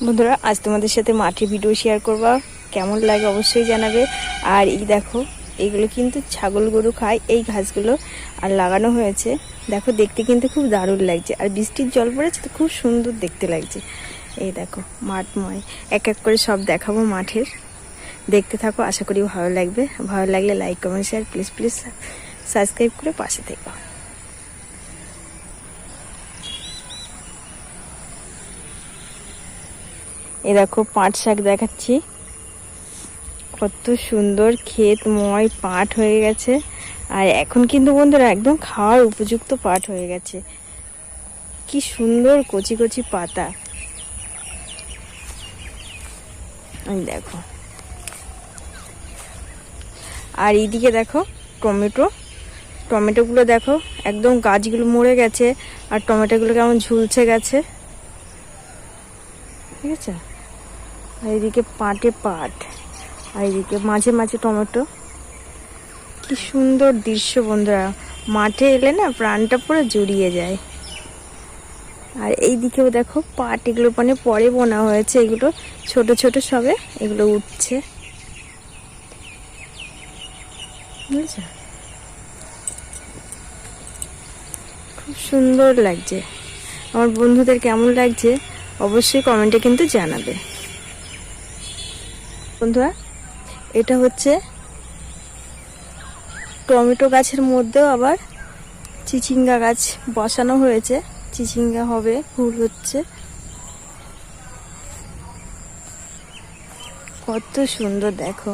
বন্ধুরা আজ তোমাদের সাথে মাঠের ভিডিও শেয়ার করবা, কেমন লাগে অবশ্যই জানাবে। আর এই দেখো, এগুলো কিন্তু ছাগল গরু খায় এই ঘাসগুলো, আর লাগানো হয়েছে। দেখো দেখতে কিন্তু খুব দারুণ লাগছে, আর বৃষ্টির জল পড়েছে তো খুব সুন্দর দেখতে লাগছে। এই দেখো মাঠময়, এক এক করে সব দেখাবো মাঠের, দেখতে থাকো, আশা করি ভালো লাগবে। ভালো লাগলে like comment share please subscribe করে পাশে থেকো। এই দেখো পাট শাক দেখাচ্ছি, কত সুন্দর ক্ষেতময় পাট হয়ে গেছে। আর এখন কিন্তু বন্ধুরা একদম খাওয়ার উপযুক্ত পাট হয়ে গেছে, কি সুন্দর কচি কচি পাতা। দেখো, আর এইদিকে দেখো টমেটোগুলো দেখো, একদম গাছগুলো মরে গেছে, আর টমেটোগুলো কেমন ঝুলছে গেছে, ঠিক আছে। আর এদিকে পাটে পাট, আর এদিকে মাঝে মাঝে টমেটো। কি সুন্দর দৃশ্য বন্ধুরা, মাঠে এলে না প্রাণটা পুরো জুড়িয়ে যায়। আর এই দিকেও দেখো পাট, এগুলো মানে পরে বোনা হয়েছে, এগুলো ছোট ছোট সবে, এগুলো উঠছে, বুঝেছ। খুব সুন্দর লাগছে। আমার বন্ধুদের কেমন লাগছে অবশ্যই কমেন্টে কিন্তু জানাবে। বন্ধুরা এটা হচ্ছে টমেটো গাছের মধ্যেও আবার চিচিঙ্গা গাছ বসানো হয়েছে, চিচিঙ্গা হবে, ফুল হচ্ছে, কত সুন্দর দেখো।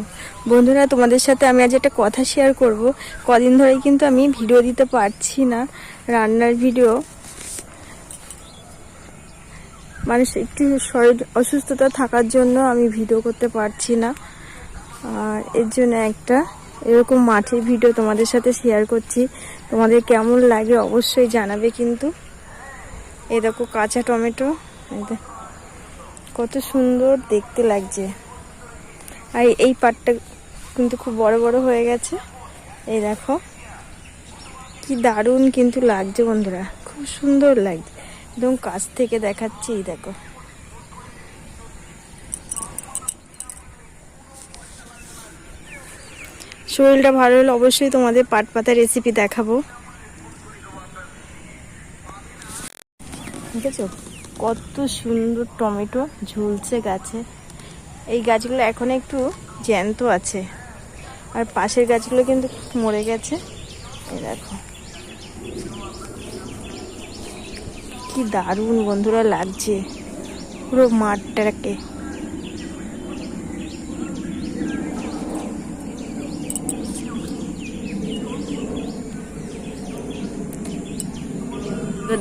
বন্ধুরা তোমাদের সাথে আমি আজ একটা কথা শেয়ার করব। কদিন ধরেই কিন্তু আমি ভিডিও দিতে পারছি না, রান্নার ভিডিও, মানে একটু শরীর অসুস্থতা থাকার জন্য আমি ভিডিও করতে পারছি না। আর এর জন্য একটা এরকম মাঠের ভিডিও তোমাদের সাথে শেয়ার করছি, তোমাদের কেমন লাগে অবশ্যই জানাবে কিন্তু। এই দেখো কাঁচা টমেটো, কত সুন্দর দেখতে লাগছে। আর এই পাটটা কিন্তু খুব বড় বড় হয়ে গেছে, এই দেখো কি দারুণ কিন্তু লাগছে বন্ধুরা, খুব সুন্দর লাগছে, একদম কাছ থেকে দেখাচ্ছি। এই দেখো, শরীরটা ভালো হলে অবশ্যই তোমাদের পাট পাতা রেসিপি দেখাবো। ঠিক আছে, কত সুন্দর টমেটো ঝুলছে গাছে। এই গাছগুলো এখন একটু জ্যান্ত আছে, আর পাশের গাছগুলো কিন্তু মরে গেছে। এই দেখো কি দারুণ বন্ধুরা লাগছে পুরো মাঠটাকে।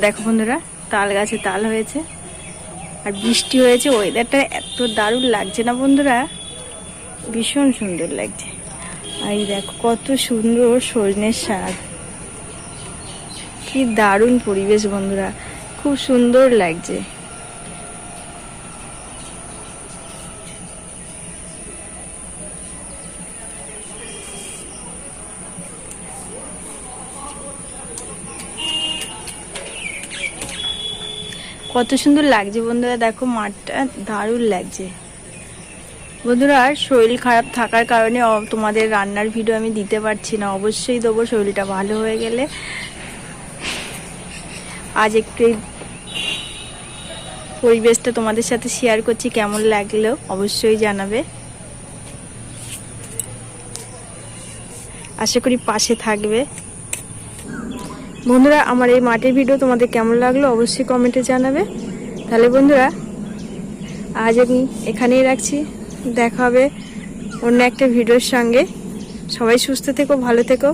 দেখো বন্ধুরা, তাল গাছে তাল হয়েছে, আর বৃষ্টি হয়েছে, ওয়েদারটা এত দারুণ লাগছে না বন্ধুরা, ভীষণ সুন্দর লাগছে। আর এই দেখো কত সুন্দর সজনের শাক, কি দারুণ পরিবেশ বন্ধুরা, খুব সুন্দর লাগছে। কত সুন্দর লাগছে বন্ধুরা, দেখো মাঠটা দারুণ লাগছে। বন্ধুরা শরীর খারাপ থাকার কারণে তোমাদের রান্নার ভিডিও আমি দিতে পারছি না, অবশ্যই দেবো শরীরটা ভালো হয়ে গেলে। আজ একটু পরিবেশটা তোমাদের সাথে শেয়ার করছি, কেমন লাগলো অবশ্যই জানাবে। আশা করি পাশে থাকবে। বন্ধুরা আমার এই মাঠের ভিডিও তোমাদের কেমন লাগলো অবশ্যই কমেন্টে জানাবে। তাহলে বন্ধুরা আজ আমি এখানেই রাখছি, দেখা হবে অন্য একটা ভিডিওর সঙ্গে। সবাই সুস্থ থেকো, ভালো থেকো।